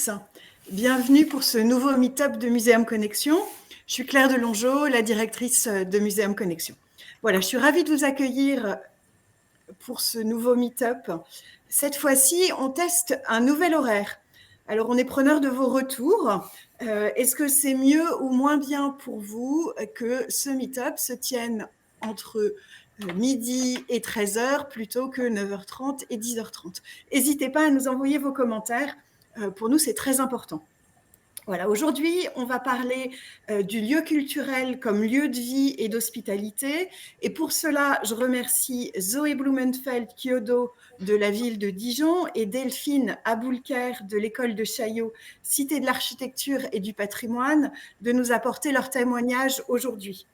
tous, bienvenue pour ce nouveau meet-up de Muséum Connexion. Je suis Claire Delongeau, la directrice de Muséum Connexion. Voilà, je suis ravie de vous accueillir pour ce nouveau meet-up. Cette fois-ci, on teste un nouvel horaire. Alors, on est preneur de vos retours. Est-ce que c'est mieux ou moins bien pour vous que ce meet-up se tienne entre midi et 13h plutôt que 9h30 et 10h30? N'hésitez pas à nous envoyer vos commentaires. Pour nous, c'est très important. Voilà, aujourd'hui, on va parler du lieu culturel comme lieu de vie et d'hospitalité. Et pour cela, je remercie Zoé Blumenfeld-Kyodo de la ville de Dijon et Delphine Aboulker de l'école de Chaillot, Cité de l'Architecture et du Patrimoine, de nous apporter leur témoignage aujourd'hui.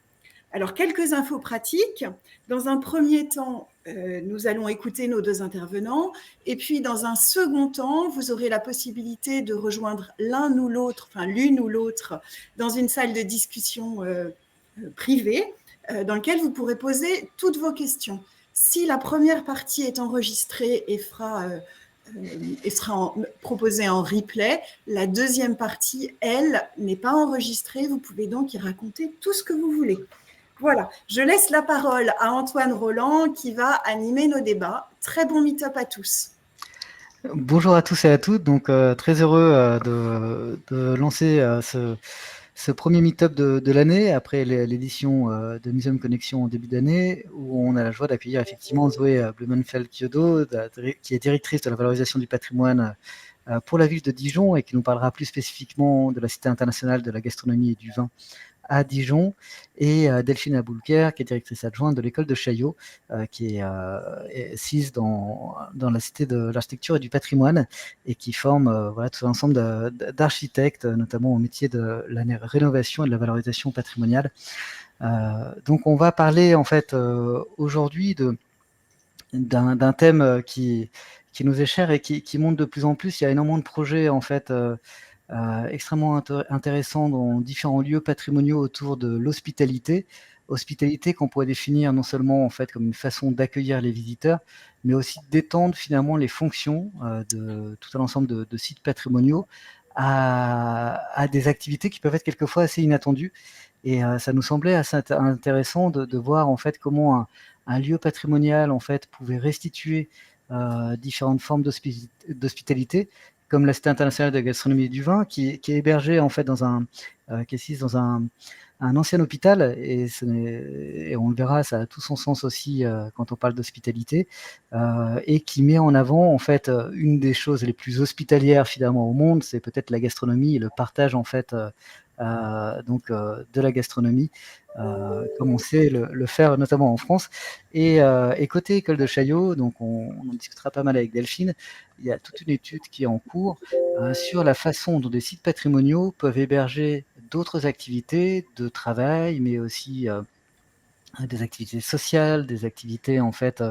Alors, quelques infos pratiques. Dans un premier temps, nous allons écouter nos deux intervenants. Et puis, dans un second temps, vous aurez la possibilité de rejoindre l'une ou l'autre, dans une salle de discussion privée, dans laquelle vous pourrez poser toutes vos questions. Si la première partie est enregistrée et sera proposée en replay, la deuxième partie, elle, n'est pas enregistrée. Vous pouvez donc y raconter tout ce que vous voulez. Voilà, je laisse la parole à Antoine Roland qui va animer nos débats. Très bon meet-up à tous. Bonjour à tous et à toutes. Donc, très heureux de lancer ce premier meet-up de l'année après l'édition de Muséum Connexion en début d'année, où on a la joie d'accueillir effectivement Zoé Blumenfeld-Kyodo, qui est directrice de la valorisation du patrimoine pour la ville de Dijon et qui nous parlera plus spécifiquement de la Cité internationale de la gastronomie et du vin à Dijon, et Delphine Aboulker, qui est directrice adjointe de l'école de Chaillot, qui est assise dans la Cité de l'Architecture et du Patrimoine, et qui forme tout un ensemble d'architectes, notamment au métier de la rénovation et de la valorisation patrimoniale. Donc on va parler en fait aujourd'hui d'un thème qui nous est cher et qui monte de plus en plus. Il y a énormément de projets en fait extrêmement intéressant dans différents lieux patrimoniaux autour de l'hospitalité. Hospitalité qu'on pourrait définir non seulement en fait comme une façon d'accueillir les visiteurs, mais aussi d'étendre finalement les fonctions de tout un ensemble de sites patrimoniaux à des activités qui peuvent être quelquefois assez inattendues. Et ça nous semblait assez intéressant de voir en fait comment un lieu patrimonial en fait pouvait restituer différentes formes d'hospitalité, comme la Cité internationale de la gastronomie et du vin, qui est hébergée en fait qui est assise dans un ancien hôpital, et on le verra, ça a tout son sens aussi quand on parle d'hospitalité, et qui met en avant en fait une des choses les plus hospitalières finalement au monde, c'est peut-être la gastronomie et le partage en fait de la gastronomie, comme on sait le faire notamment en France. Et côté école de Chaillot, donc on en discutera pas mal avec Delphine, il y a toute une étude qui est en cours sur la façon dont des sites patrimoniaux peuvent héberger d'autres activités de travail, mais aussi des activités sociales, des activités en fait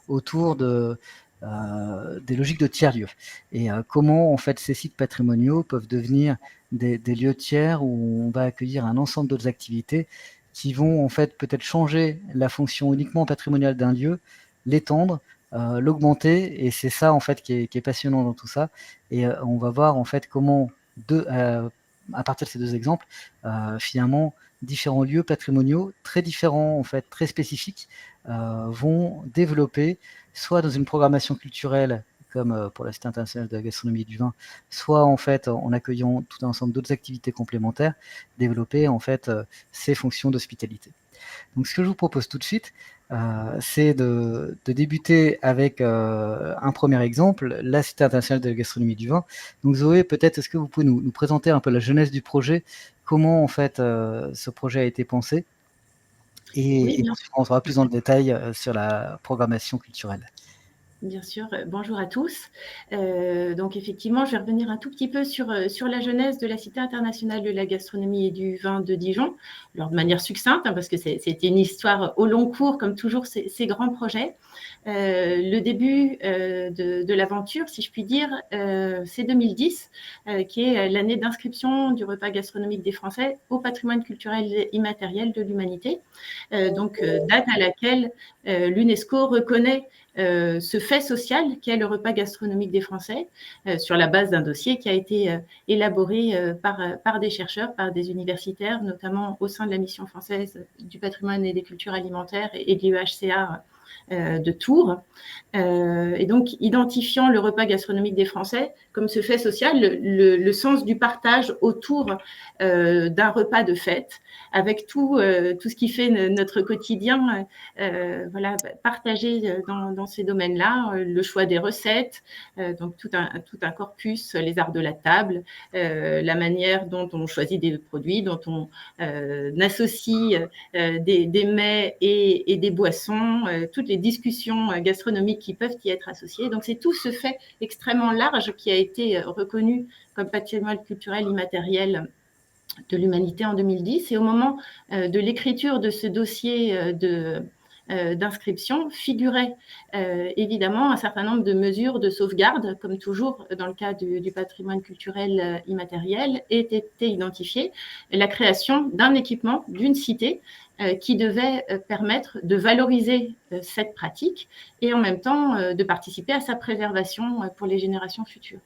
autour des logiques de tiers-lieux. Et comment en fait ces sites patrimoniaux peuvent devenir des lieux tiers où on va accueillir un ensemble d'autres activités qui vont en fait peut-être changer la fonction uniquement patrimoniale d'un lieu, l'étendre, l'augmenter, et c'est ça en fait qui est passionnant dans tout ça. Et on va voir en fait comment à partir de ces deux exemples, finalement, différents lieux patrimoniaux très différents, en fait, très spécifiques, vont développer, soit dans une programmation culturelle, comme pour la Cité internationale de la gastronomie et du vin, soit en fait en accueillant tout un ensemble d'autres activités complémentaires, développer en fait ces fonctions d'hospitalité. Donc ce que je vous propose tout de suite, c'est de débuter avec un premier exemple, la Cité internationale de la gastronomie et du vin. Donc Zoé, peut-être est-ce que vous pouvez nous présenter un peu la genèse du projet, comment en fait ce projet a été pensé, et ensuite on rentrera plus dans le détail sur la programmation culturelle. Bien sûr, bonjour à tous. Donc effectivement, je vais revenir un tout petit peu sur la genèse de la Cité internationale de la gastronomie et du vin de Dijon, alors de manière succincte, parce que c'était une histoire au long cours, comme toujours ces grands projets. Le début de l'aventure, si je puis dire, c'est 2010, qui est l'année d'inscription du repas gastronomique des Français au patrimoine culturel immatériel de l'humanité. Donc, date à laquelle l'UNESCO reconnaît ce fait social qu'est le repas gastronomique des Français, sur la base d'un dossier qui a été élaboré par des chercheurs, par des universitaires, notamment au sein de la mission française du patrimoine et des cultures alimentaires et de l'UHCA de Tours. Et donc, identifiant le repas gastronomique des Français comme ce fait social, le sens du partage autour d'un repas de fête, avec tout ce qui fait notre quotidien, voilà, partagé dans ces domaines-là, le choix des recettes, donc tout un corpus, les arts de la table, la manière dont on choisit des produits, dont on associe des mets et des boissons, toutes les discussions gastronomiques qui peuvent y être associées. Donc, c'est tout ce fait extrêmement large qui a été reconnu comme patrimoine culturel immatériel de l'humanité en 2010. Et au moment de l'écriture de ce dossier d'inscription figurait évidemment un certain nombre de mesures de sauvegarde, comme toujours dans le cas du patrimoine culturel immatériel, était identifiée la création d'un équipement, d'une cité, qui devait permettre de valoriser cette pratique et en même temps de participer à sa préservation pour les générations futures.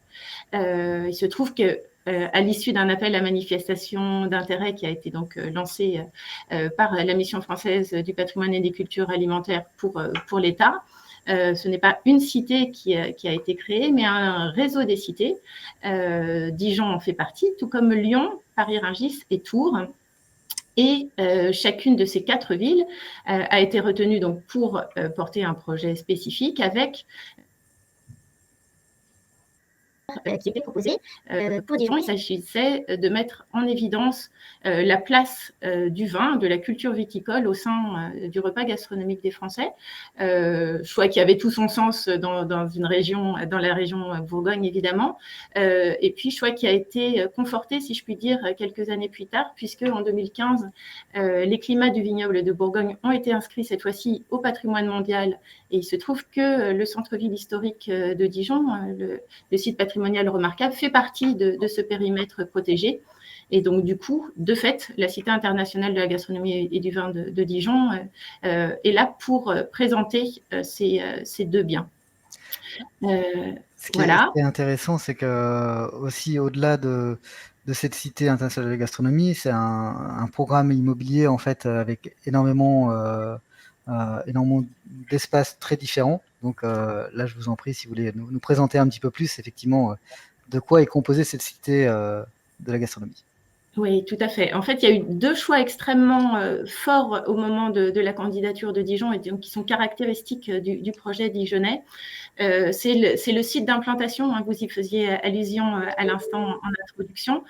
Il se trouve que à l'issue d'un appel à manifestation d'intérêt qui a été donc lancé par la mission française du patrimoine et des cultures alimentaires pour l'État, ce n'est pas une cité qui a été créée, mais un réseau des cités. Dijon en fait partie, tout comme Lyon, Paris-Rungis et Tours. Et chacune de ces 4 villes a été retenue donc pour porter un projet spécifique avec qui était proposé. Pour Dijon, il s'agissait de mettre en évidence la place du vin, de la culture viticole au sein du repas gastronomique des Français. Choix qui avait tout son sens dans la région Bourgogne, évidemment. Et puis, choix qui a été conforté, si je puis dire, quelques années plus tard, puisque en 2015, les climats du vignoble de Bourgogne ont été inscrits cette fois-ci au patrimoine mondial. Et il se trouve que le centre-ville historique de Dijon, le site patrimonial remarquable, fait partie de ce périmètre protégé. Et donc, du coup, de fait, la Cité internationale de la gastronomie et du vin de Dijon est là pour présenter ces 2 biens. Ce qui est intéressant, c'est que aussi au-delà de cette Cité internationale de la gastronomie, c'est un programme immobilier en fait avec énormément d'espaces très différents. Donc là, je vous en prie, si vous voulez nous présenter un petit peu plus, effectivement, de quoi est composée cette cité de la gastronomie. Oui, tout à fait. En fait, il y a eu 2 choix extrêmement forts au moment de la candidature de Dijon et donc qui sont caractéristiques du projet dijonnais. C'est le site d'implantation, hein, vous y faisiez allusion à l'instant en introduction,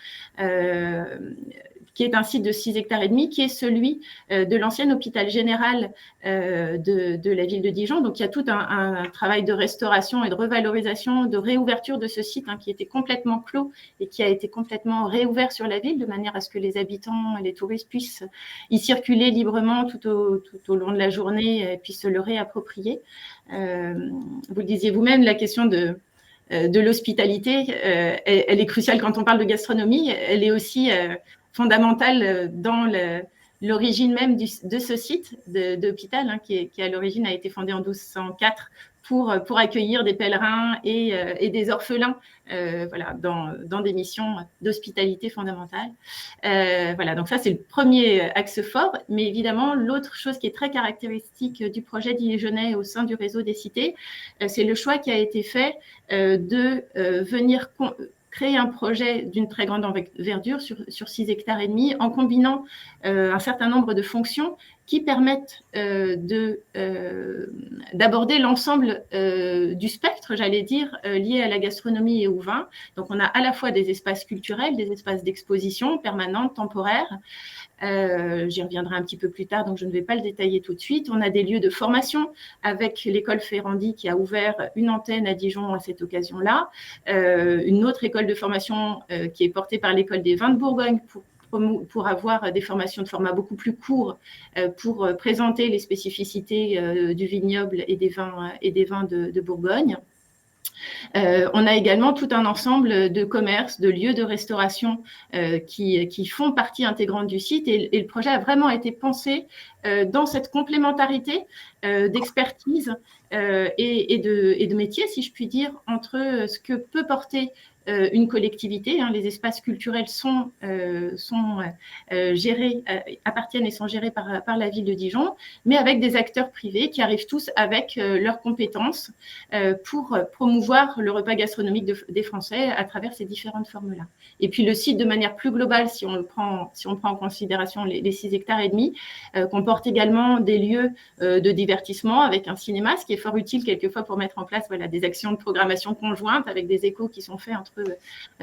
qui est un site de 6,5 hectares, qui est celui de l'ancien hôpital général de la ville de Dijon. Donc, il y a tout un travail de restauration et de revalorisation, de réouverture de ce site, hein, qui était complètement clos et qui a été complètement réouvert sur la ville, de manière à ce que les habitants et les touristes puissent y circuler librement tout au long de la journée et puissent se le réapproprier. Vous le disiez vous-même, la question de l'hospitalité, elle est cruciale quand on parle de gastronomie. Elle est aussi fondamentale dans l'origine même de ce site d'hôpital, hein, qui à l'origine a été fondé en 1204 pour accueillir des pèlerins et des orphelins, voilà, dans des missions d'hospitalité fondamentale. Voilà, donc ça, c'est le premier axe fort. Mais évidemment, l'autre chose qui est très caractéristique du projet dijonnais au sein du réseau des cités, c'est le choix qui a été fait de venir créer un projet d'une très grande envergure sur 6,5 hectares en combinant un certain nombre de fonctions qui permettent d'aborder l'ensemble du spectre, j'allais dire, lié à la gastronomie et au vin. Donc, on a à la fois des espaces culturels, des espaces d'exposition permanentes, temporaires. J'y reviendrai un petit peu plus tard, donc je ne vais pas le détailler tout de suite. On a des lieux de formation avec l'école Ferrandi qui a ouvert une antenne à Dijon à cette occasion-là. Une autre école de formation qui est portée par l'école des vins de Bourgogne pour avoir des formations de format beaucoup plus court, pour présenter les spécificités du vignoble et des vins de Bourgogne. On a également tout un ensemble de commerces, de lieux de restauration qui font partie intégrante du site et le projet a vraiment été pensé dans cette complémentarité d'expertise et de métier, si je puis dire, entre ce que peut porter une collectivité. Les espaces culturels sont gérés, appartiennent et sont gérés par la ville de Dijon, mais avec des acteurs privés qui arrivent tous avec leurs compétences pour promouvoir le repas gastronomique des Français à travers ces différentes formes-là. Et puis le site, de manière plus globale, si on prend en considération les 6 hectares et demi, comporte également des lieux de divertissement avec un cinéma, ce qui est fort utile quelquefois pour mettre en place des actions de programmation conjointes avec des échos qui sont faits entre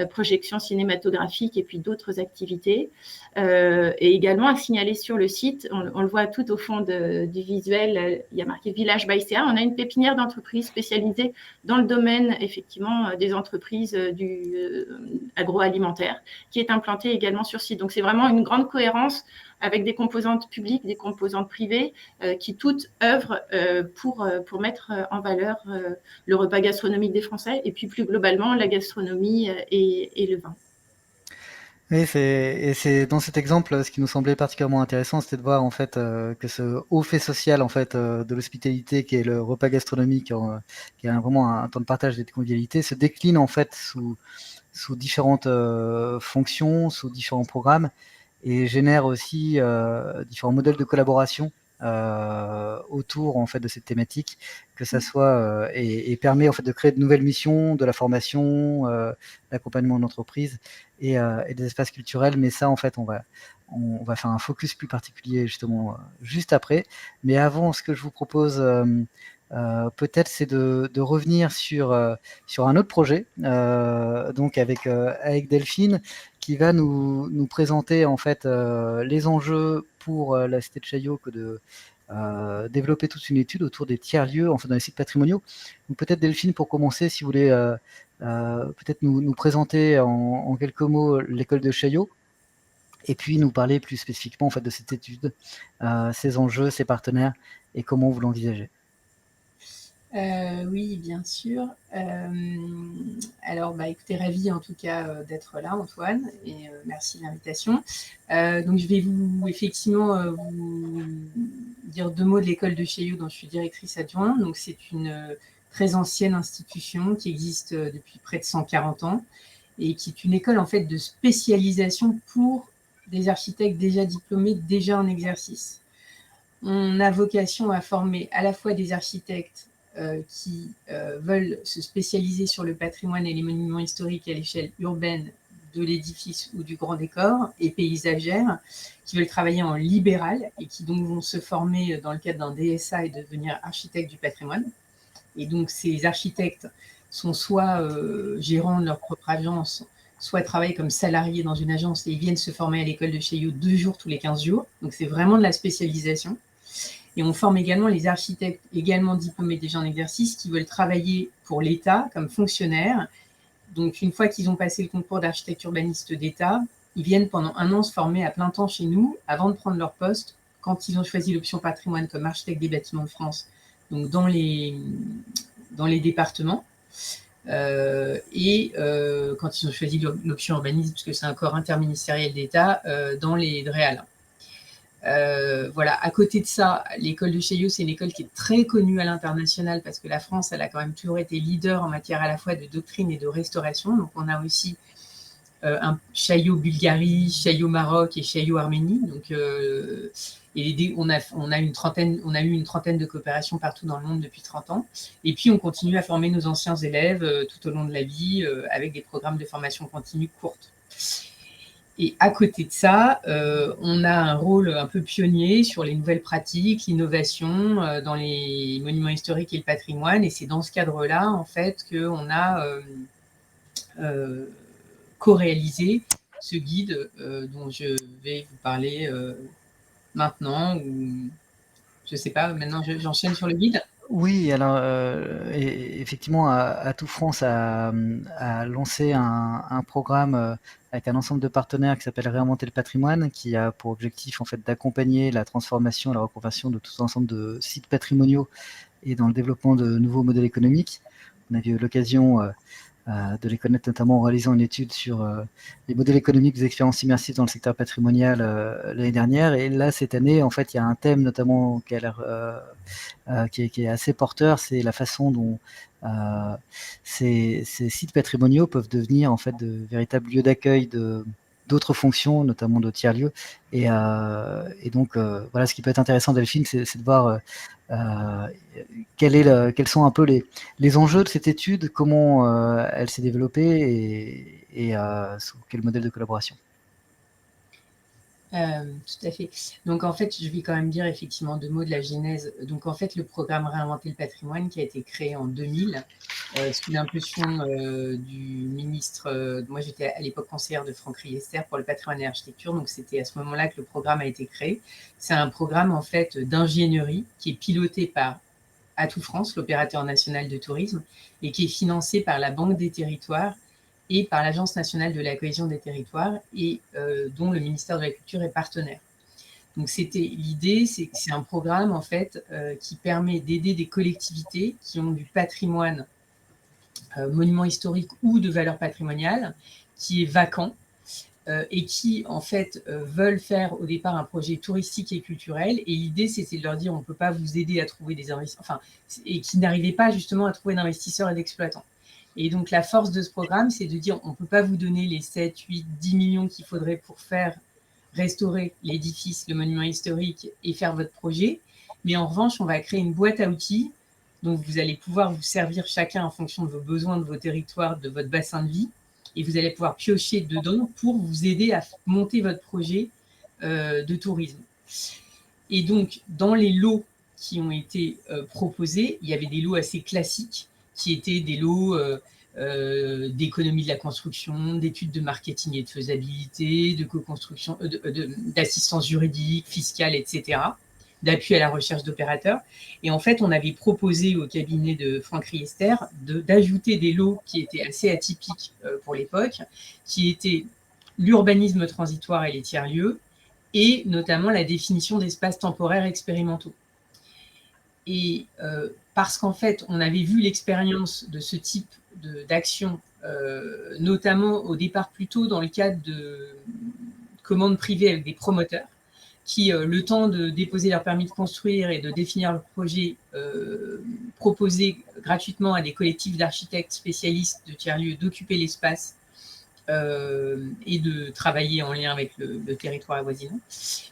projections cinématographiques et puis d'autres activités. Et également à signaler sur le site, on le voit tout au fond du visuel, il y a marqué Village by CA. On a une pépinière d'entreprises spécialisée dans le domaine effectivement des entreprises agroalimentaires qui est implantée également sur site. Donc c'est vraiment une grande cohérence avec des composantes publiques, des composantes privées qui toutes œuvrent pour mettre en valeur le repas gastronomique des Français et puis plus globalement la gastronomie et le vin. Oui, c'est dans cet exemple, ce qui nous semblait particulièrement intéressant, c'était de voir en fait que ce haut fait social en fait de l'hospitalité, qui est le repas gastronomique, qui a vraiment un temps de partage et de convivialité, se décline en fait sous différentes fonctions, sous différents programmes, et génère aussi différents modèles de collaboration autour en fait de cette thématique, que ça soit et permet en fait de créer de nouvelles missions, de la formation, l'accompagnement d'entreprises et des espaces culturels. Mais ça en fait on va faire un focus plus particulier justement juste après. Mais avant, ce que je vous propose peut-être c'est de revenir sur un autre projet, donc avec Delphine, qui va nous présenter en fait les enjeux pour la cité de Chaillot que de développer toute une étude autour des tiers-lieux en fait dans les sites patrimoniaux. Donc peut-être Delphine, pour commencer, si vous voulez peut-être nous présenter en quelques mots l'école de Chaillot, et puis nous parler plus spécifiquement en fait de cette étude, ses enjeux, ses partenaires et comment vous l'envisagez. Oui, bien sûr. Alors, écoutez, ravie en tout cas d'être là, Antoine, et merci de l'invitation. Donc, je vais effectivement vous dire 2 mots de l'école de Chaillot, dont je suis directrice adjointe. Donc, c'est une très ancienne institution qui existe depuis près de 140 ans et qui est une école en fait de spécialisation pour des architectes déjà diplômés, déjà en exercice. On a vocation à former à la fois des architectes qui veulent se spécialiser sur le patrimoine et les monuments historiques à l'échelle urbaine de l'édifice ou du grand décor et paysagère, qui veulent travailler en libéral et qui donc vont se former dans le cadre d'un DSA et devenir architectes du patrimoine. Et donc ces architectes sont soit gérants de leur propre agence, soit travaillent comme salariés dans une agence et ils viennent se former à l'école de Chaillot 2 jours tous les 15 jours. Donc c'est vraiment de la spécialisation. Et on forme également les architectes également diplômés déjà en exercice qui veulent travailler pour l'État comme fonctionnaires. Donc, une fois qu'ils ont passé le concours d'architecte urbaniste d'État, ils viennent pendant 1 an se former à plein temps chez nous avant de prendre leur poste quand ils ont choisi l'option patrimoine comme architecte des bâtiments de France, donc dans les départements. Et quand ils ont choisi l'option urbanisme, puisque c'est un corps interministériel d'État, dans les DREAL. Voilà. À côté de ça, l'école de Chaillot, c'est une école qui est très connue à l'international parce que la France, elle a quand même toujours été leader en matière à la fois de doctrine et de restauration. Donc, on a aussi un Chaillot Bulgarie, Chaillot Maroc et Chaillot Arménie. Donc, on a eu une trentaine de coopérations partout dans le monde depuis 30 ans. Et puis, on continue à former nos anciens élèves tout au long de la vie avec des programmes de formation continue courtes. Et à côté de ça, on a un rôle un peu pionnier sur les nouvelles pratiques, l'innovation dans les monuments historiques et le patrimoine. Et c'est dans ce cadre-là, en fait, qu'on a co-réalisé ce guide dont je vais vous parler maintenant. Ou je ne sais pas, maintenant j'enchaîne sur le guide. Oui, alors effectivement, Atout France a lancé un programme avec un ensemble de partenaires qui s'appelle Réinventer le patrimoine, qui a pour objectif en fait d'accompagner la transformation et la reconversion de tout un ensemble de sites patrimoniaux et dans le développement de nouveaux modèles économiques. On a eu l'occasion de les connaître notamment en réalisant une étude sur les modèles économiques des expériences immersives dans le secteur patrimonial l'année dernière. Et là, cette année, en fait, il y a un thème notamment qui a l'air qui est assez porteur, c'est la façon dont ces sites patrimoniaux peuvent devenir en fait de véritables lieux d'accueil d'autres fonctions, notamment de tiers-lieux. Et donc, voilà, ce qui peut être intéressant dans le film, c'est de voir quels sont un peu les enjeux de cette étude, comment elle s'est développée et sous quel modèle de collaboration. Tout à fait. Donc, en fait, je vais quand même dire effectivement 2 mots de la genèse. Donc, en fait, le programme Réinventer le patrimoine qui a été créé en 2000 sous l'impulsion du ministre. Moi, j'étais à l'époque conseillère de Franck Riester pour le patrimoine et l'architecture. Donc, c'était à ce moment-là que le programme a été créé. C'est un programme, en fait, d'ingénierie qui est piloté par Atout France, l'opérateur national de tourisme, et qui est financé par la Banque des territoires et par l'Agence nationale de la cohésion des territoires et dont le ministère de la Culture est partenaire. Donc l'idée, c'est que c'est un programme en fait qui permet d'aider des collectivités qui ont du patrimoine, monument historique ou de valeur patrimoniale, qui est vacant et qui en fait veulent faire au départ un projet touristique et culturel. Et l'idée, c'était de leur dire on ne peut pas vous aider à trouver des investisseurs, et qui n'arrivaient pas justement à trouver d'investisseurs et d'exploitants. Et donc, la force de ce programme, c'est de dire on ne peut pas vous donner les 7, 8, 10 millions qu'il faudrait pour faire restaurer l'édifice, le monument historique et faire votre projet. Mais en revanche, on va créer une boîte à outils dont vous allez pouvoir vous servir chacun en fonction de vos besoins, de vos territoires, de votre bassin de vie. Et vous allez pouvoir piocher dedans pour vous aider à monter votre projet de tourisme. Et donc, dans les lots qui ont été proposés, il y avait des lots assez classiques qui étaient des lots d'économie de la construction, d'études de marketing et de faisabilité, de co-construction, d'assistance juridique, fiscale, etc., d'appui à la recherche d'opérateurs. Et en fait, on avait proposé au cabinet de Franck Riester d'ajouter des lots qui étaient assez atypiques pour l'époque, qui étaient l'urbanisme transitoire et les tiers-lieux, et notamment la définition d'espaces temporaires expérimentaux. Et parce qu'en fait, on avait vu l'expérience de ce type d'action, notamment au départ plutôt dans le cadre de commandes privées avec des promoteurs, qui, le temps de déposer leur permis de construire et de définir leur projet, proposaient gratuitement à des collectifs d'architectes spécialistes de tiers-lieux d'occuper l'espace et de travailler en lien avec le territoire avoisinant.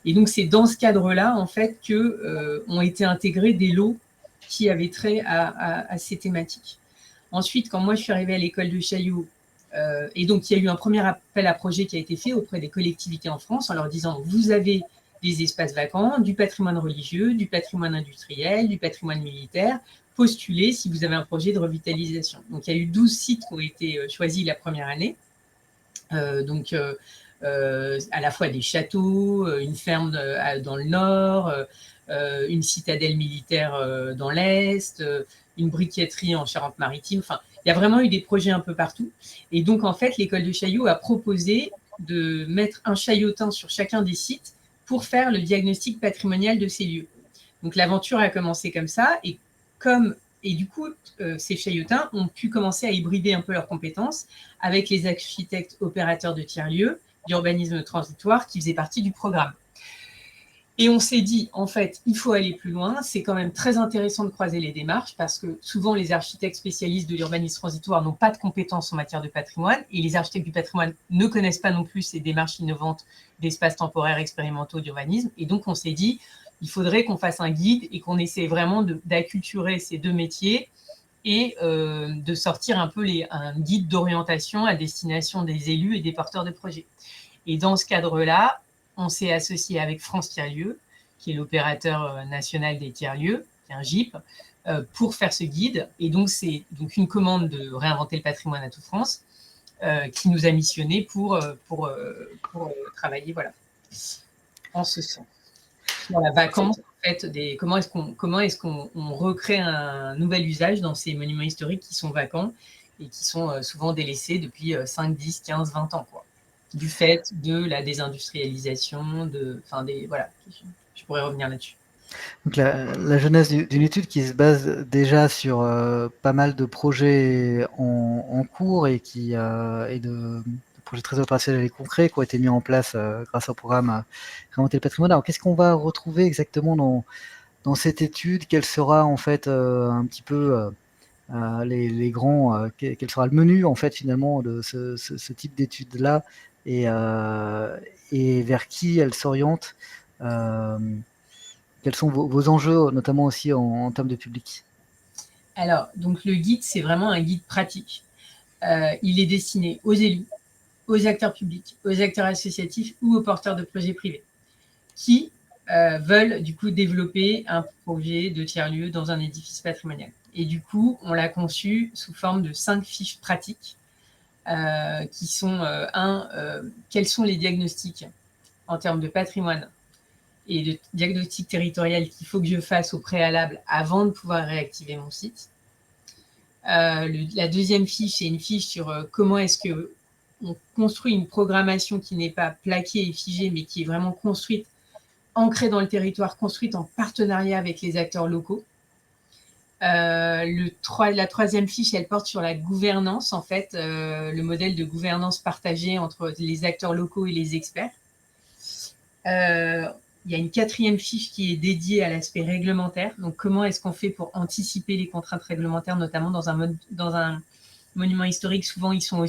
Et donc, c'est dans ce cadre-là, en fait, ont été intégrés des lots qui avaient trait à ces thématiques. Ensuite, quand moi, je suis arrivée à l'école de Chaillot, et donc, il y a eu un premier appel à projet qui a été fait auprès des collectivités en France en leur disant, vous avez des espaces vacants, du patrimoine religieux, du patrimoine industriel, du patrimoine militaire, postulez si vous avez un projet de revitalisation. Donc, il y a eu 12 sites qui ont été choisis la première année. À la fois des châteaux, une ferme dans le nord, une citadelle militaire dans l'est, une briqueterie en Charente-Maritime. Enfin, il y a vraiment eu des projets un peu partout. Et donc, en fait, l'école de Chaillot a proposé de mettre un chaillotin sur chacun des sites pour faire le diagnostic patrimonial de ces lieux. Donc, l'aventure a commencé comme ça. Et du coup, ces chaillotins ont pu commencer à hybrider un peu leurs compétences avec les architectes opérateurs de tiers-lieux, d'urbanisme transitoire qui faisaient partie du programme. Et on s'est dit, en fait, il faut aller plus loin. C'est quand même très intéressant de croiser les démarches parce que souvent, les architectes spécialistes de l'urbanisme transitoire n'ont pas de compétences en matière de patrimoine et les architectes du patrimoine ne connaissent pas non plus ces démarches innovantes d'espaces temporaires expérimentaux d'urbanisme. Et donc, on s'est dit, il faudrait qu'on fasse un guide et qu'on essaie vraiment d'acculturer ces deux métiers et de sortir un peu un guide d'orientation à destination des élus et des porteurs de projets. Et dans ce cadre-là, on s'est associé avec France Tiers-Lieux, qui est l'opérateur national des tiers-lieux, qui est un GIP, pour faire ce guide. Et donc, c'est une commande de Réinventer le patrimoine à toute France qui nous a missionnés pour travailler voilà, en ce sens. Sur la vacance, en fait, comment est-ce qu'on recrée un nouvel usage dans ces monuments historiques qui sont vacants et qui sont souvent délaissés depuis 5, 10, 15, 20 ans, quoi. Du fait de la désindustrialisation, voilà, je pourrais revenir là-dessus. Donc la genèse d'une étude qui se base déjà sur pas mal de projets en cours et de projets très opérationnels et concrets qui ont été mis en place grâce au programme Réinventer le patrimoine. Alors qu'est-ce qu'on va retrouver exactement dans cette étude? Quel sera en fait un petit peu les grands, quel sera le menu en fait finalement de ce type d'études-là et vers qui elle s'oriente? Quels sont vos enjeux, notamment aussi en termes de public? Alors, donc le guide, c'est vraiment un guide pratique. Il est destiné aux élus, aux acteurs publics, aux acteurs associatifs ou aux porteurs de projets privés qui veulent du coup développer un projet de tiers-lieu dans un édifice patrimonial. Et du coup, on l'a conçu sous forme de 5 fiches pratiques qui sont quels sont les diagnostics en termes de patrimoine et de diagnostic territorial qu'il faut que je fasse au préalable avant de pouvoir réactiver mon site. La deuxième fiche, c'est une fiche sur comment est-ce qu'on construit une programmation qui n'est pas plaquée et figée, mais qui est vraiment construite, ancrée dans le territoire, construite en partenariat avec les acteurs locaux. La troisième fiche, elle porte sur la gouvernance, en fait, le modèle de gouvernance partagée entre les acteurs locaux et les experts. Il y a une quatrième fiche qui est dédiée à l'aspect réglementaire. Donc, comment est-ce qu'on fait pour anticiper les contraintes réglementaires, notamment dans un monument historique? Souvent, ils sont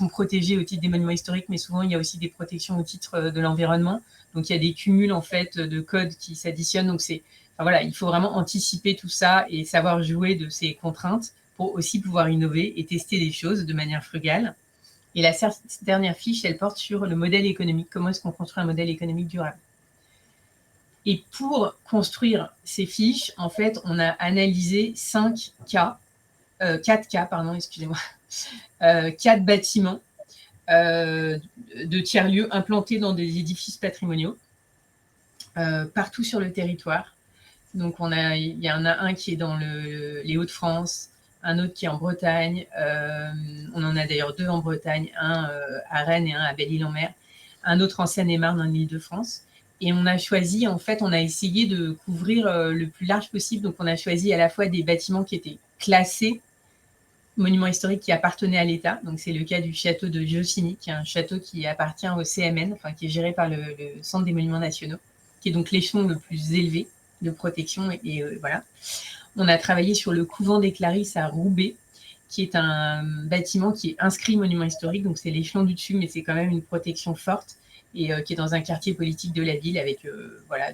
protégés au titre des monuments historiques, mais souvent, il y a aussi des protections au titre de l'environnement. Donc, il y a des cumuls, en fait, de codes qui s'additionnent. Donc, voilà, il faut vraiment anticiper tout ça et savoir jouer de ces contraintes pour aussi pouvoir innover et tester des choses de manière frugale. Et la dernière fiche, elle porte sur le modèle économique. Comment est-ce qu'on construit un modèle économique durable? Et pour construire ces fiches, en fait, on a analysé 4 bâtiments de tiers-lieux implantés dans des édifices patrimoniaux partout sur le territoire. Donc, il y en a un qui est dans les Hauts-de-France, un autre qui est en Bretagne. On en a d'ailleurs 2 en Bretagne, un à Rennes et un à Belle-Île-en-Mer, un autre en Seine-et-Marne, en Île-de-France. Et on a choisi, en fait, on a essayé de couvrir le plus large possible. Donc, on a choisi à la fois des bâtiments qui étaient classés monuments historiques qui appartenaient à l'État. Donc, c'est le cas du château de Giossini, qui est un château qui appartient au CMN, enfin, qui est géré par le Centre des Monuments Nationaux, qui est donc l'échelon le plus élevé de protection. Et voilà. On a travaillé sur le couvent des Clarisses à Roubaix, qui est un bâtiment qui est inscrit monument historique. Donc, c'est l'échelon du dessus, mais c'est quand même une protection forte et qui est dans un quartier politique de la ville avec voilà,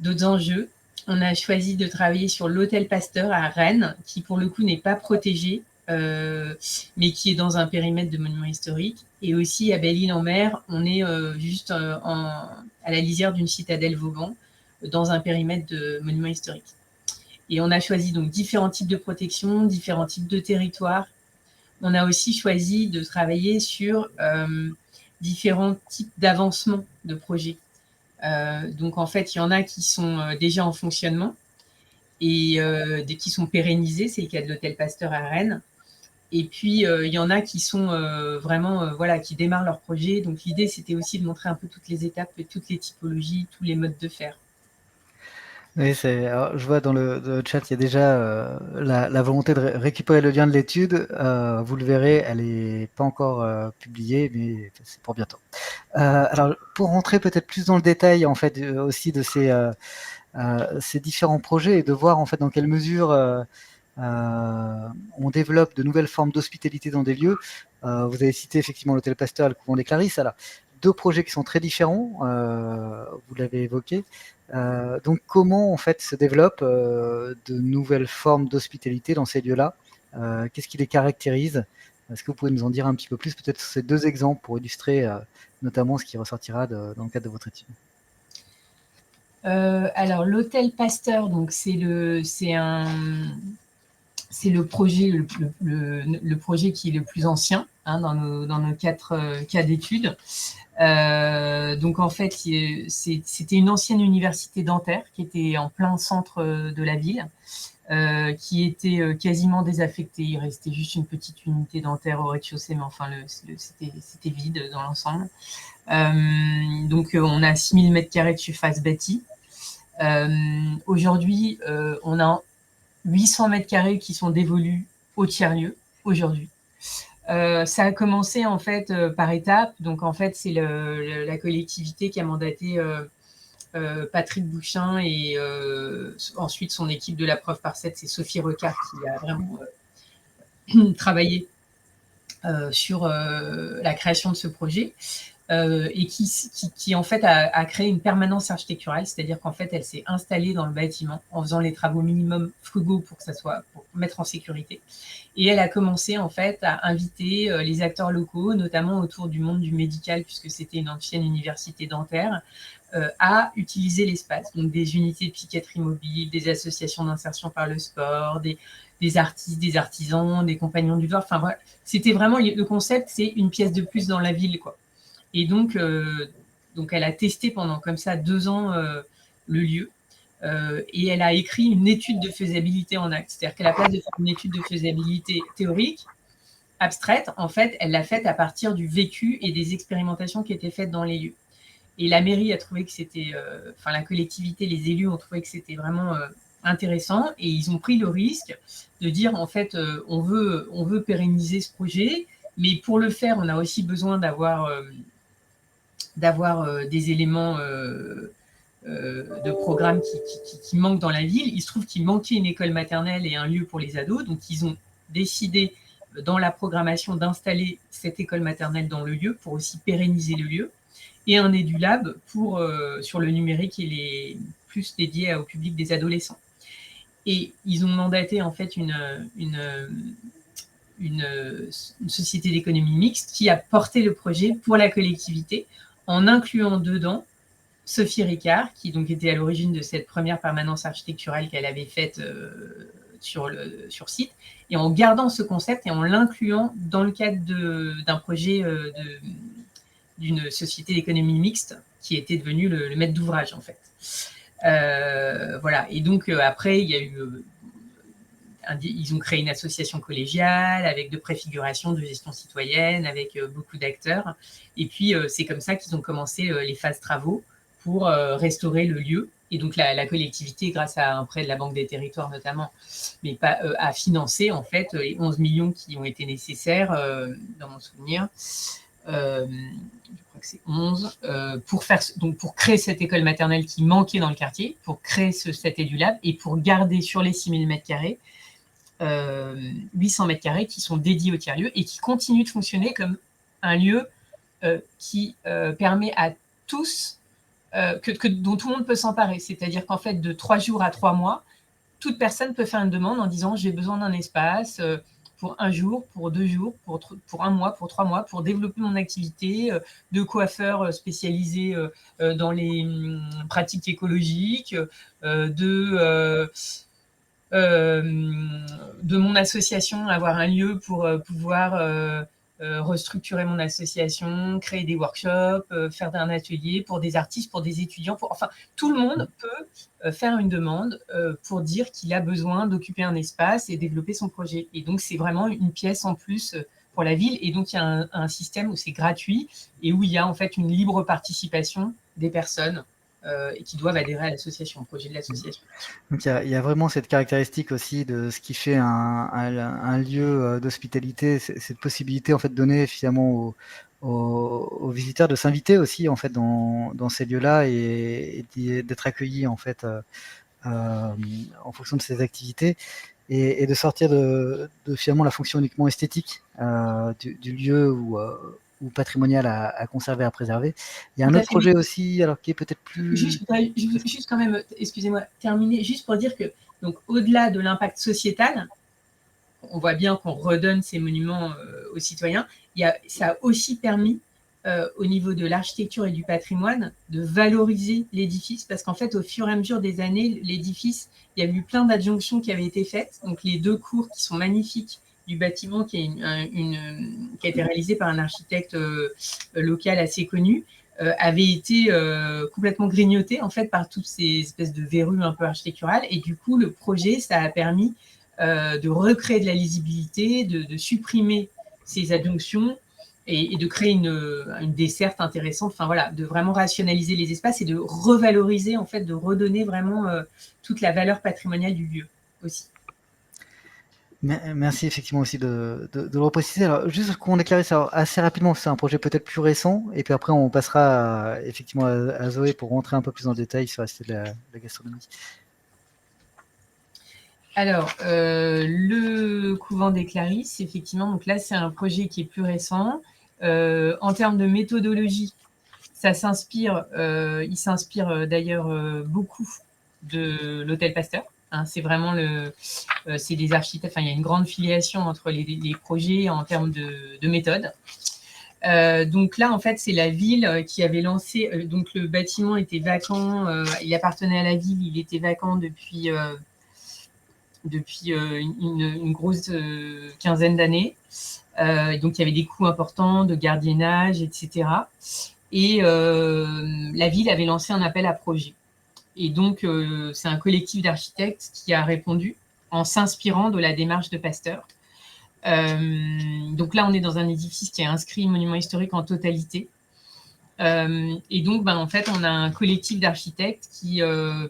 d'autres enjeux. On a choisi de travailler sur l'hôtel Pasteur à Rennes, qui pour le coup n'est pas protégé, mais qui est dans un périmètre de monument historique. Et aussi à Belle-Île-en-Mer, on est juste à la lisière d'une citadelle Vauban, dans un périmètre de monument historique. Et on a choisi donc différents types de protection, différents types de territoires. On a aussi choisi de travailler sur différents types d'avancement de projets. Donc, en fait, il y en a qui sont déjà en fonctionnement et qui sont pérennisés. C'est le cas de l'hôtel Pasteur à Rennes. Et puis, il y en a qui sont vraiment, voilà, qui démarrent leur projet. Donc, l'idée, c'était aussi de montrer un peu toutes les étapes, toutes les typologies, tous les modes de faire. Oui, alors, je vois dans le chat, il y a déjà la volonté de récupérer le lien de l'étude. Vous le verrez, elle n'est pas encore publiée, mais c'est pour bientôt. Alors, pour rentrer peut-être plus dans le détail, en fait, aussi de ces différents projets et de voir en fait dans quelle mesure on développe de nouvelles formes d'hospitalité dans des lieux. Vous avez cité effectivement l'hôtel Pasteur et le couvent des Clarisses. Alors, 2 projets qui sont très différents, vous l'avez évoqué. Donc, comment en fait se développent de nouvelles formes d'hospitalité dans ces lieux-là? Qu'est-ce qui les caractérise? Est-ce que vous pouvez nous en dire un petit peu plus, peut-être sur ces 2 exemples pour illustrer notamment ce qui ressortira dans le cadre de votre étude? Alors, l'hôtel Pasteur, donc c'est le projet le projet qui est le plus ancien hein, dans nos 4 cas d'études. Donc en fait, c'était une ancienne université dentaire qui était en plein centre de la ville, qui était quasiment désaffecté. Il restait juste une petite unité dentaire au rez-de-chaussée, mais enfin, c'était vide dans l'ensemble. Donc, on a 6000 m² de surface bâtie. Aujourd'hui, on a 800 m² qui sont dévolus au tiers-lieu, aujourd'hui. Ça a commencé, en fait, par étapes. Donc, en fait, c'est la collectivité qui a mandaté Patrick Bouchin et ensuite son équipe de la preuve par 7, c'est Sophie Recart qui a vraiment travaillé sur la création de ce projet et qui en fait a créé une permanence architecturale, c'est-à-dire qu'en fait elle s'est installée dans le bâtiment en faisant les travaux minimum frugaux pour mettre en sécurité, et elle a commencé en fait à inviter les acteurs locaux, notamment autour du monde du médical, puisque c'était une ancienne université dentaire, à utiliser l'espace. Donc des unités de psychiatrie mobile, des associations d'insertion par le sport, des artistes, des artisans, des compagnons du devoir. Enfin voilà, c'était vraiment le concept, c'est une pièce de plus dans la ville, quoi. Et donc elle a testé pendant comme ça 2 ans le lieu. Et elle a écrit une étude de faisabilité en acte. C'est-à-dire qu'à la place de faire une étude de faisabilité théorique, abstraite, en fait, elle l'a faite à partir du vécu et des expérimentations qui étaient faites dans les lieux. Et la mairie a trouvé que c'était, la collectivité, les élus ont trouvé que c'était vraiment intéressant, et ils ont pris le risque de dire, en fait, on veut pérenniser ce projet, mais pour le faire, on a aussi besoin d'avoir des éléments de programme qui manquent dans la ville. Il se trouve qu'il manquait une école maternelle et un lieu pour les ados, donc ils ont décidé dans la programmation d'installer cette école maternelle dans le lieu pour aussi pérenniser le lieu, et un EduLab sur le numérique et plus dédié au public des adolescents. Et ils ont mandaté en fait une société d'économie mixte qui a porté le projet pour la collectivité, en incluant dedans Sophie Ricard, qui donc était à l'origine de cette première permanence architecturale qu'elle avait faite sur site, et en gardant ce concept et en l'incluant dans le cadre d'un projet d'une société d'économie mixte qui était devenue le maître d'ouvrage, en fait. Voilà. Et donc après, il y a eu ils ont créé une association collégiale avec de préfiguration de gestion citoyenne, avec beaucoup d'acteurs. Et puis, c'est comme ça qu'ils ont commencé les phases travaux pour restaurer le lieu. Et donc, la collectivité, grâce à un prêt de la Banque des Territoires notamment, mais pas, a financé en fait les 11 millions qui ont été nécessaires, dans mon souvenir. Je crois que c'est 11, pour créer cette école maternelle qui manquait dans le quartier, pour créer cet EduLab, et pour garder sur les 6000 m², 800 m² qui sont dédiés au tiers-lieu et qui continuent de fonctionner comme un lieu qui permet à tous, dont tout le monde peut s'emparer. C'est-à-dire qu'en fait, de 3 jours à 3 mois, toute personne peut faire une demande en disant « j'ai besoin d'un espace pour 1 jour, pour 2 jours, pour 1 mois, pour 3 mois, pour développer mon activité de coiffeur spécialisé dans les pratiques écologiques, de mon association, avoir un lieu pour pouvoir restructurer mon association, créer des workshops, faire un atelier pour des artistes, pour des étudiants, enfin, tout le monde peut faire une demande pour dire qu'il a besoin d'occuper un espace et développer son projet. Et donc, c'est vraiment une pièce en plus pour la ville. Et donc, il y a un système où c'est gratuit et où il y a en fait une libre participation des personnes et qui doivent adhérer à l'association, au projet de l'association. Donc il y a vraiment cette caractéristique aussi de ce qui fait un lieu d'hospitalité, cette possibilité en fait donnée finalement aux visiteurs de s'inviter aussi en fait dans ces lieux-là et d'être accueillis en fait en fonction de ces activités et de sortir de finalement la fonction uniquement esthétique du lieu ou patrimonial à conserver, à préserver. Il y a un autre projet aussi, alors qui est peut-être plus... Juste quand même, excusez-moi, terminer, juste pour dire que, donc, au-delà de l'impact sociétal, on voit bien qu'on redonne ces monuments aux citoyens, ça a aussi permis, au niveau de l'architecture et du patrimoine, de valoriser l'édifice, parce qu'en fait, au fur et à mesure des années, l'édifice, il y a eu plein d'adjonctions qui avaient été faites, donc les 2 cours qui sont magnifiques, du bâtiment qui a été réalisé par un architecte local assez connu, avait été complètement grignoté en fait par toutes ces espèces de verrues un peu architecturales. Et du coup, le projet, ça a permis de recréer de la lisibilité, de supprimer ces adjonctions et de créer une desserte intéressante. Enfin voilà, de vraiment rationaliser les espaces et de revaloriser en fait, de redonner vraiment toute la valeur patrimoniale du lieu aussi. Merci effectivement aussi de le repréciser. Alors, juste qu'on éclairisse assez rapidement, c'est un projet peut-être plus récent, et puis après on passera effectivement à Zoé pour rentrer un peu plus dans le détail sur l'aspect de la gastronomie. Alors, le couvent des Clarisses, effectivement, donc là c'est un projet qui est plus récent. En termes de méthodologie, il s'inspire d'ailleurs beaucoup de l'Hôtel Pasteur. Hein, c'est vraiment c'est des architectes. Enfin, il y a une grande filiation entre les projets en termes de méthode. Donc là, en fait, c'est la ville qui avait lancé. Donc le bâtiment était vacant. Il appartenait à la ville. Il était vacant depuis une grosse quinzaine d'années. Donc il y avait des coûts importants de gardiennage, etc. Et la ville avait lancé un appel à projet. Et donc, c'est un collectif d'architectes qui a répondu en s'inspirant de la démarche de Pasteur. Donc là, on est dans un édifice qui est inscrit monument historique en totalité. Et donc, en fait, on a un collectif d'architectes qui,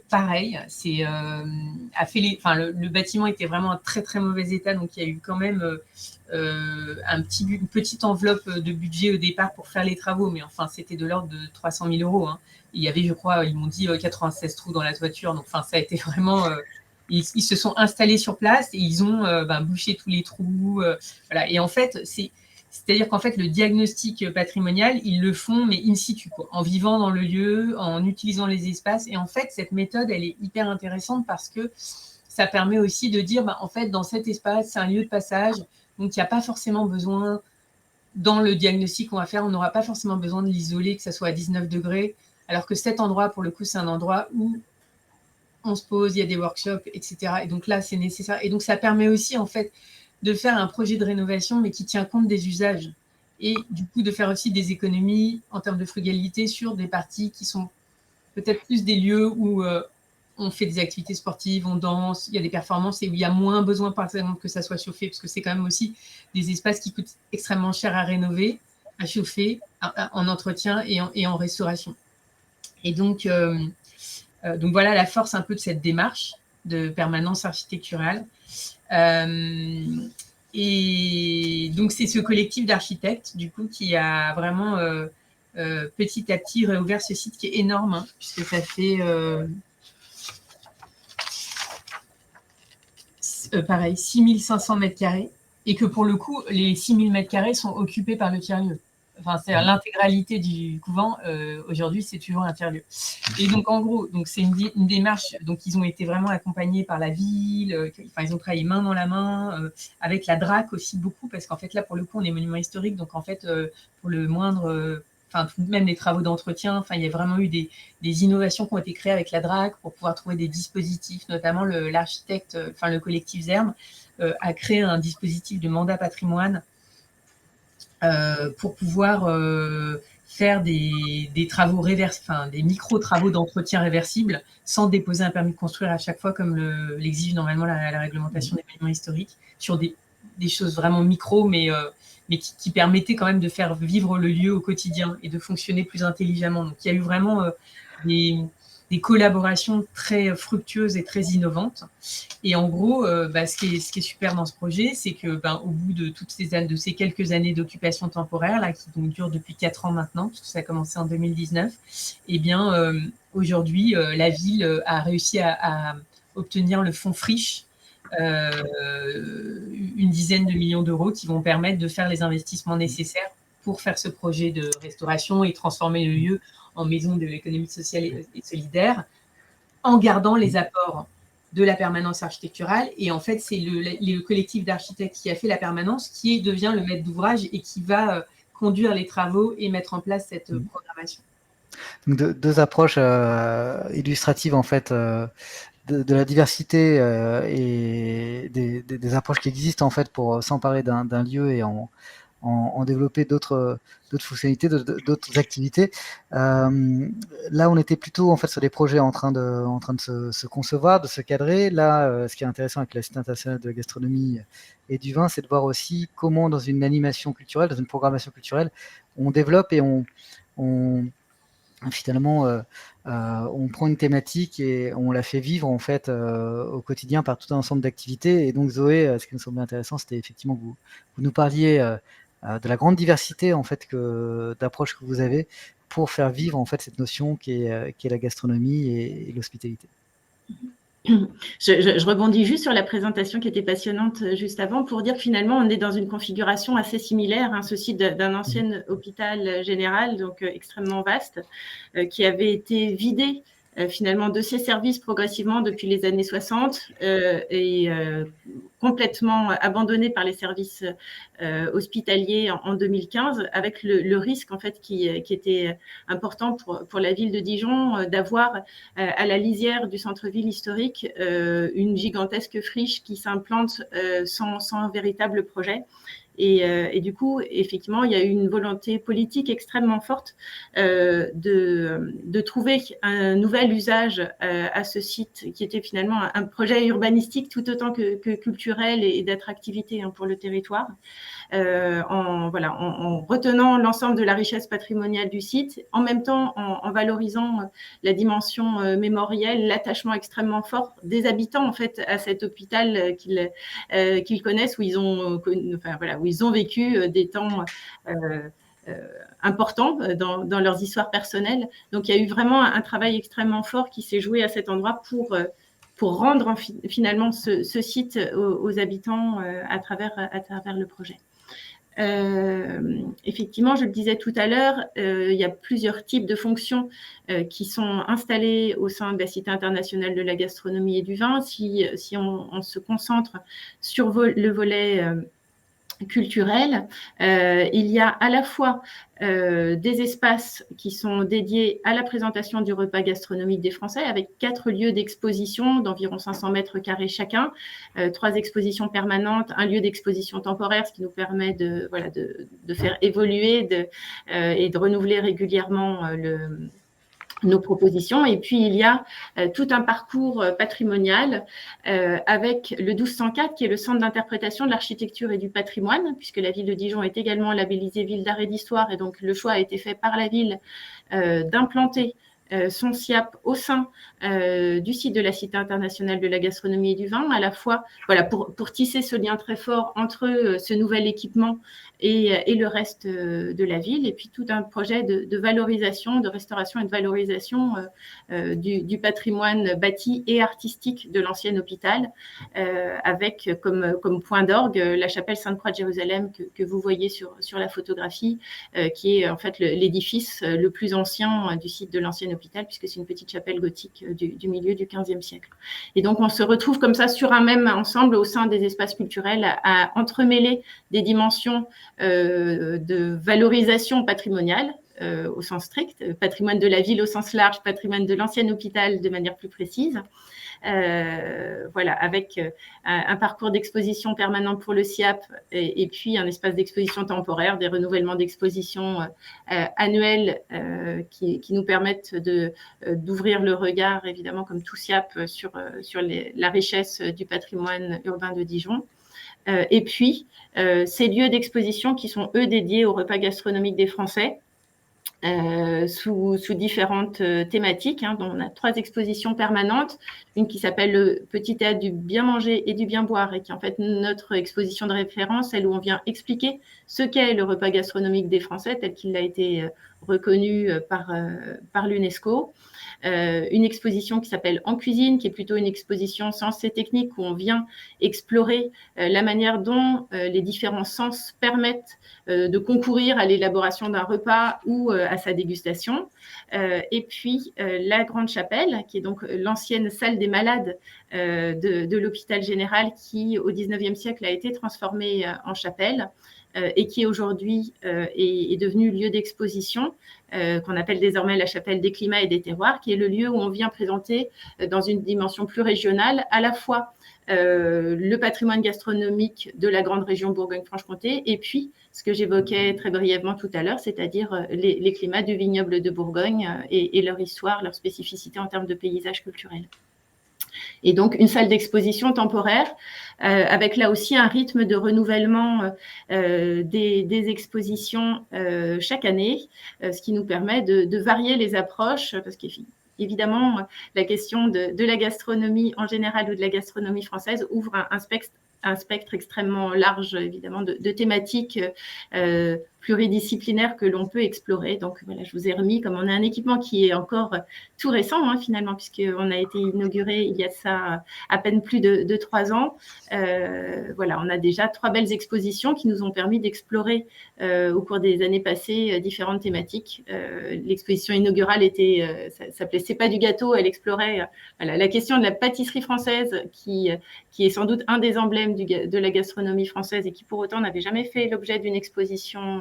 pareil, a fait le bâtiment était vraiment en très très mauvais état, donc il y a eu quand même une petite enveloppe de budget au départ pour faire les travaux, mais enfin, c'était de l'ordre de 300 000 euros. Hein. Il y avait, je crois, ils m'ont dit 96 trous dans la toiture, donc enfin, ça a été vraiment. Ils se sont installés sur place et ils ont bouché tous les trous. Voilà. Et en fait, c'est-à-dire qu'en fait, le diagnostic patrimonial, ils le font, mais in situ, quoi, en vivant dans le lieu, en utilisant les espaces. Et en fait, cette méthode, elle est hyper intéressante parce que ça permet aussi de dire, en fait, dans cet espace, c'est un lieu de passage, donc il n'y a pas forcément besoin, dans le diagnostic qu'on va faire, on n'aura pas forcément besoin de l'isoler, que ça soit à 19 degrés, alors que cet endroit, pour le coup, c'est un endroit où on se pose, il y a des workshops, etc. Et donc là, c'est nécessaire. Et donc, ça permet aussi, en fait, de faire un projet de rénovation, mais qui tient compte des usages. Et du coup, de faire aussi des économies en termes de frugalité sur des parties qui sont peut-être plus des lieux où on fait des activités sportives, on danse, il y a des performances et où il y a moins besoin, par exemple, que ça soit chauffé, parce que c'est quand même aussi des espaces qui coûtent extrêmement cher à rénover, à chauffer, en entretien et en restauration. Et donc voilà la force un peu de cette démarche de permanence architecturale. Et donc, c'est ce collectif d'architectes, du coup, qui a vraiment petit à petit réouvert ce site qui est énorme, hein, puisque ça fait, pareil, 6500 mètres carrés, et que pour le coup, les 6000 mètres carrés sont occupés par le tiers-lieu. Enfin, c'est l'intégralité du couvent, aujourd'hui, c'est toujours un tiers-lieu. Et donc, en gros, c'est une démarche. Donc, ils ont été vraiment accompagnés par la ville. Ils ont travaillé main dans la main, avec la DRAC aussi beaucoup, parce qu'en fait, là, pour le coup, on est monument historique. Donc, en fait, pour le moindre, même les travaux d'entretien, il y a vraiment eu des innovations qui ont été créées avec la DRAC pour pouvoir trouver des dispositifs, notamment l'architecte, le collectif ZERM, a créé un dispositif de mandat patrimoine pour pouvoir faire des travaux des micro-travaux d'entretien réversibles sans déposer un permis de construire à chaque fois, comme l'exige normalement la réglementation des monuments historiques, sur des choses vraiment micro, mais qui permettaient quand même de faire vivre le lieu au quotidien et de fonctionner plus intelligemment. Donc, il y a eu vraiment des collaborations très fructueuses et très innovantes. Et en gros, ce qui est super dans ce projet, c'est que au bout de toutes ces quelques années d'occupation temporaire, là, qui donc durent depuis 4 ans maintenant, puisque ça a commencé en 2019, aujourd'hui, la ville a réussi à obtenir le fonds Friche, une dizaine de millions d'euros qui vont permettre de faire les investissements nécessaires pour faire ce projet de restauration et transformer le lieu en maison de l'économie sociale et solidaire, en gardant les apports de la permanence architecturale. Et en fait, c'est le collectif d'architectes qui a fait la permanence qui devient le maître d'ouvrage et qui va conduire les travaux et mettre en place cette programmation. Donc deux approches illustratives, en fait, de la diversité et des approches qui existent, en fait, pour s'emparer d'un lieu et en développer d'autres fonctionnalités, d'autres activités. Là, on était plutôt en fait sur des projets en train de se concevoir, de se cadrer. Là, ce qui est intéressant avec la Cité internationale de la gastronomie et du vin, c'est de voir aussi comment dans une animation culturelle, dans une programmation culturelle, on développe et finalement, on prend une thématique et on la fait vivre en fait au quotidien par tout un ensemble d'activités. Et donc Zoé, ce qui nous semblait intéressant, c'était effectivement que vous nous parliez de la grande diversité en fait d'approches que vous avez pour faire vivre en fait cette notion qui est la gastronomie et l'hospitalité. Je rebondis juste sur la présentation qui était passionnante juste avant pour dire que finalement, on est dans une configuration assez similaire, ce site d'un ancien hôpital général, donc extrêmement vaste, qui avait été vidé finalement de ses services progressivement depuis les années 60 et complètement abandonné par les services hospitaliers en 2015, avec le risque en fait qui était important pour la ville de Dijon d'avoir à la lisière du centre-ville historique une gigantesque friche qui s'implante sans véritable projet. Et du coup, effectivement, il y a eu une volonté politique extrêmement forte de trouver un nouvel usage à ce site qui était finalement un projet urbanistique tout autant que culturel et d'attractivité pour le territoire. En retenant l'ensemble de la richesse patrimoniale du site, en même temps en valorisant la dimension mémorielle, l'attachement extrêmement fort des habitants en fait à cet hôpital qu'ils connaissent, où ils ont vécu des temps importants dans leurs histoires personnelles. Donc il y a eu vraiment un travail extrêmement fort qui s'est joué à cet endroit pour rendre finalement ce site aux habitants à travers le projet. Effectivement, je le disais tout à l'heure, il y a plusieurs types de fonctions qui sont installées au sein de la Cité internationale de la gastronomie et du vin. Si on se concentre sur le volet culturel, il y a à la fois des espaces qui sont dédiés à la présentation du repas gastronomique des Français, avec 4 lieux d'exposition d'environ 500 mètres carrés chacun, 3 expositions permanentes, un lieu d'exposition temporaire, ce qui nous permet de faire évoluer et de renouveler régulièrement nos propositions. Et puis, il y a tout un parcours patrimonial avec le 1204, qui est le centre d'interprétation de l'architecture et du patrimoine, puisque la ville de Dijon est également labellisée ville d'art et d'histoire, et donc le choix a été fait par la ville d'implanter son SIAP au sein du site de la Cité internationale de la gastronomie et du vin, à la fois pour tisser ce lien très fort entre ce nouvel équipement et le reste de la ville, et puis tout un projet de valorisation, de restauration et de valorisation du patrimoine bâti et artistique de l'ancien hôpital, avec comme point d'orgue la chapelle Sainte-Croix de Jérusalem que vous voyez sur la photographie, qui est en fait l'édifice le plus ancien du site de l'ancien hôpital, puisque c'est une petite chapelle gothique du milieu du XVe siècle. Et donc, on se retrouve comme ça sur un même ensemble au sein des espaces culturels à entremêler des dimensions de valorisation patrimoniale au sens strict, patrimoine de la ville au sens large, patrimoine de l'ancien hôpital de manière plus précise. Avec un parcours d'exposition permanent pour le SIAP et puis un espace d'exposition temporaire, des renouvellements d'exposition annuels qui nous permettent d'ouvrir le regard, évidemment, comme tout SIAP, sur la richesse du patrimoine urbain de Dijon. Et puis, ces lieux d'exposition qui sont, eux, dédiés au repas gastronomique des Français, sous différentes thématiques. Dont on a 3 expositions permanentes, une qui s'appelle le Petit Théâtre du bien manger et du bien boire, et qui est en fait notre exposition de référence, celle où on vient expliquer ce qu'est le repas gastronomique des Français tel qu'il a été reconnu par l'UNESCO. Une exposition qui s'appelle En cuisine, qui est plutôt une exposition sens et technique, où on vient explorer la manière dont les différents sens permettent de concourir à l'élaboration d'un repas ou à sa dégustation. Et puis la Grande Chapelle, qui est donc l'ancienne salle des malades de l'hôpital général, qui au XIXe siècle a été transformée en chapelle, et qui aujourd'hui est devenu lieu d'exposition, qu'on appelle désormais la chapelle des climats et des terroirs, qui est le lieu où on vient présenter dans une dimension plus régionale à la fois le patrimoine gastronomique de la grande région Bourgogne-Franche-Comté et puis ce que j'évoquais très brièvement tout à l'heure, c'est-à-dire les climats du vignoble de Bourgogne et leur histoire, leur spécificité en termes de paysage culturel. Et donc, une salle d'exposition temporaire avec là aussi un rythme de renouvellement des expositions chaque année, ce qui nous permet de varier les approches, parce qu'évidemment, la question de la gastronomie en général ou de la gastronomie française ouvre un spectre extrêmement large, évidemment, de thématiques pluridisciplinaires que l'on peut explorer. Donc, voilà, je vous ai remis, comme on a un équipement qui est encore tout récent, finalement, puisqu'on a été inauguré il y a ça à peine plus de 3 ans. Voilà, on a déjà 3 belles expositions qui nous ont permis d'explorer au cours des années passées différentes thématiques. L'exposition inaugurale s'appelait C'est pas du gâteau, elle explorait voilà, la question de la pâtisserie française qui est sans doute un des emblèmes de la gastronomie française et qui pour autant n'avait jamais fait l'objet d'une exposition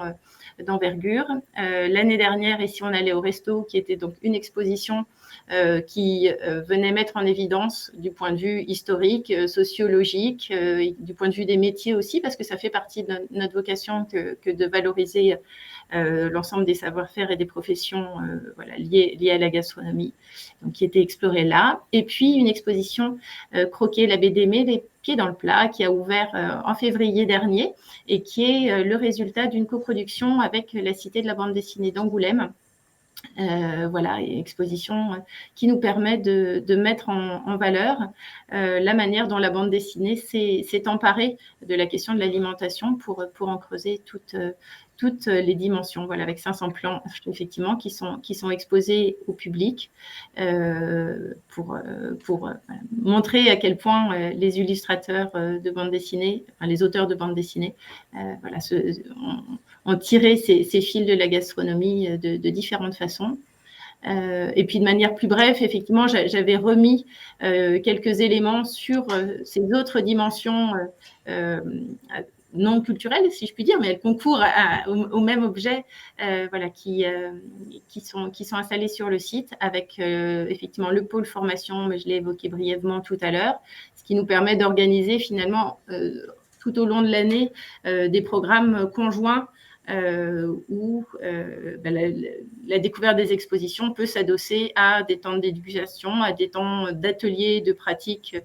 d'envergure. L'année dernière, ici, on allait au Resto, qui était donc une exposition qui venait mettre en évidence du point de vue historique, sociologique, du point de vue des métiers aussi, parce que ça fait partie de notre vocation que de valoriser l'ensemble des savoir-faire et des professions voilà, liées à la gastronomie, donc qui était explorée là. Et puis une exposition Croquer la baie d'Aimée, les pieds dans le plat, qui a ouvert en février dernier et qui est le résultat d'une coproduction avec la Cité de la bande dessinée d'Angoulême. Voilà, une exposition qui nous permet de mettre en valeur la manière dont la bande dessinée s'est emparée de la question de l'alimentation pour en creuser toutes les dimensions, voilà, avec 500 plans effectivement qui sont exposés au public pour montrer à quel point les illustrateurs de bande dessinée, enfin, les auteurs de bande dessinée, voilà, ont tiré ces fils de la gastronomie de différentes façons. Et puis de manière plus brève, effectivement, j'avais remis quelques éléments sur ces autres dimensions non culturelles, si je puis dire, mais elles concourent au même objet, voilà, qui sont installés sur le site avec effectivement le pôle formation, mais je l'ai évoqué brièvement tout à l'heure, ce qui nous permet d'organiser finalement tout au long de l'année des programmes conjoints où la découverte des expositions peut s'adosser à des temps d'éducation, à des temps d'ateliers, de pratiques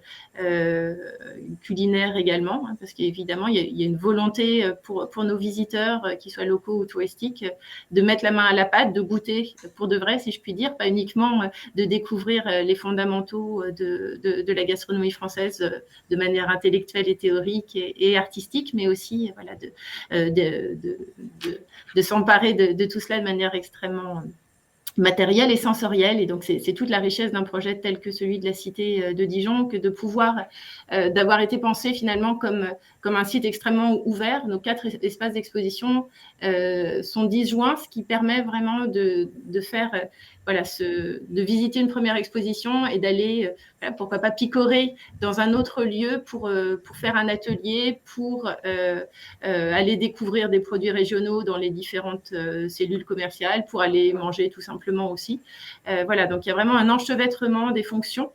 culinaires également, parce qu'évidemment, il y a une volonté pour nos visiteurs, qu'ils soient locaux ou touristiques, de mettre la main à la pâte, de goûter pour de vrai, si je puis dire, pas uniquement de découvrir les fondamentaux de la gastronomie française de manière intellectuelle et théorique et artistique, mais aussi voilà, de s'emparer de tout cela de manière extrêmement matérielle et sensorielle. Et donc, c'est toute la richesse d'un projet tel que celui de la Cité de Dijon, que de pouvoir, d'avoir été pensé finalement comme un site extrêmement ouvert. Nos 4 espaces d'exposition sont disjoints, ce qui permet vraiment de faire, voilà, de visiter une première exposition et d'aller, pourquoi pas picorer dans un autre lieu pour faire un atelier, pour aller découvrir des produits régionaux dans les différentes cellules commerciales, pour aller manger tout simplement aussi. Voilà, donc il y a vraiment un enchevêtrement des fonctions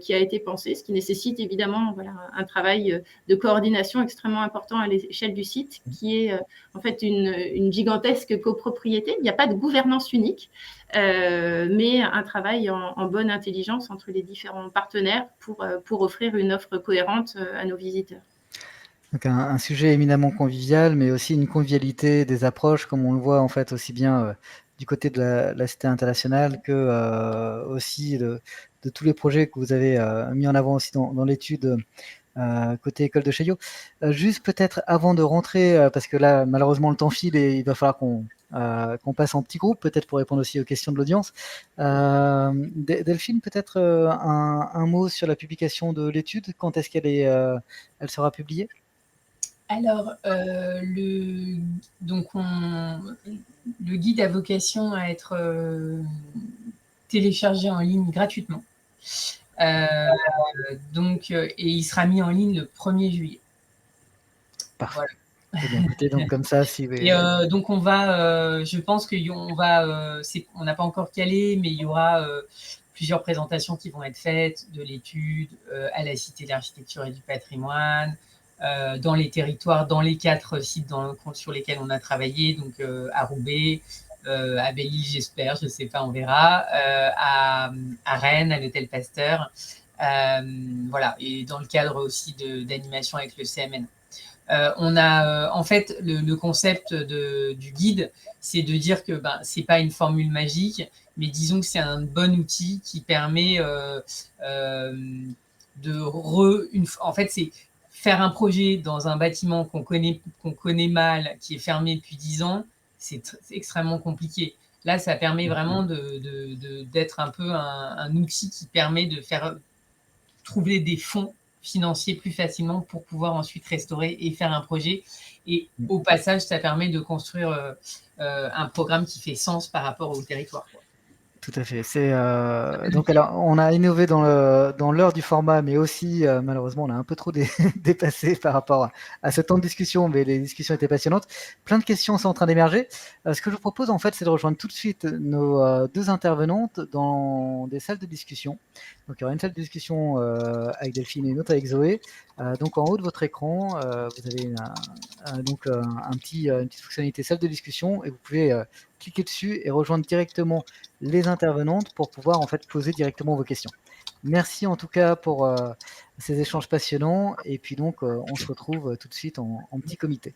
qui a été pensé, ce qui nécessite évidemment voilà, un travail de coordination extrêmement important à l'échelle du site, qui est en fait une gigantesque copropriété. Il n'y a pas de gouvernance unique, mais un travail en bonne intelligence entre les différents partenaires pour offrir une offre cohérente à nos visiteurs. Donc un sujet éminemment convivial, mais aussi une convivialité des approches, comme on le voit en fait aussi bien du côté de la Cité internationale que aussi de tous les projets que vous avez mis en avant aussi dans l'étude côté école de Chaillot. Juste peut-être avant de rentrer, parce que là malheureusement le temps file et il va falloir qu'on passe en petits groupes, peut-être pour répondre aussi aux questions de l'audience. Delphine, peut-être un mot sur la publication de l'étude, quand est-ce elle sera publiée ? Alors, le guide a vocation à être téléchargé en ligne gratuitement. Et il sera mis en ligne le 1er juillet. Parfait. Voilà. Eh bien, écoutez, donc comme ça, si Et donc on va, je pense qu'on va, on n'a pas encore calé, mais il y aura plusieurs présentations qui vont être faites de l'étude à la Cité de l'Architecture et du Patrimoine, dans les territoires, dans les 4 sites sur lesquels on a travaillé, donc à Roubaix, à Belle-Île, j'espère, je ne sais pas, on verra, à Rennes, à l'Hôtel Pasteur, voilà, et dans le cadre aussi d'animation avec le CMN. On a en fait le concept du guide, c'est de dire que c'est pas une formule magique, mais disons que c'est un bon outil qui permet en fait, c'est faire un projet dans un bâtiment qu'on connaît mal, qui est fermé depuis 10 ans, c'est extrêmement compliqué. Là, ça permet vraiment d'être un peu un outil qui permet de faire trouver des fonds financiers plus facilement pour pouvoir ensuite restaurer et faire un projet. Et au passage, ça permet de construire un programme qui fait sens par rapport au territoire. Tout à fait. Donc alors, on a innové dans l'heure du format, mais aussi malheureusement, on a un peu trop dépassé par rapport à ce temps de discussion, mais les discussions étaient passionnantes. Plein de questions sont en train d'émerger. Ce que je vous propose en fait, c'est de rejoindre tout de suite nos 2 intervenantes dans des salles de discussion. Donc il y aura une salle de discussion avec Delphine et une autre avec Zoé. Donc en haut de votre écran, vous avez une petite fonctionnalité salle de discussion et vous pouvez cliquer dessus et rejoindre directement les intervenantes pour pouvoir en fait poser directement vos questions. Merci en tout cas pour ces échanges passionnants et puis donc on se retrouve tout de suite en petit comité.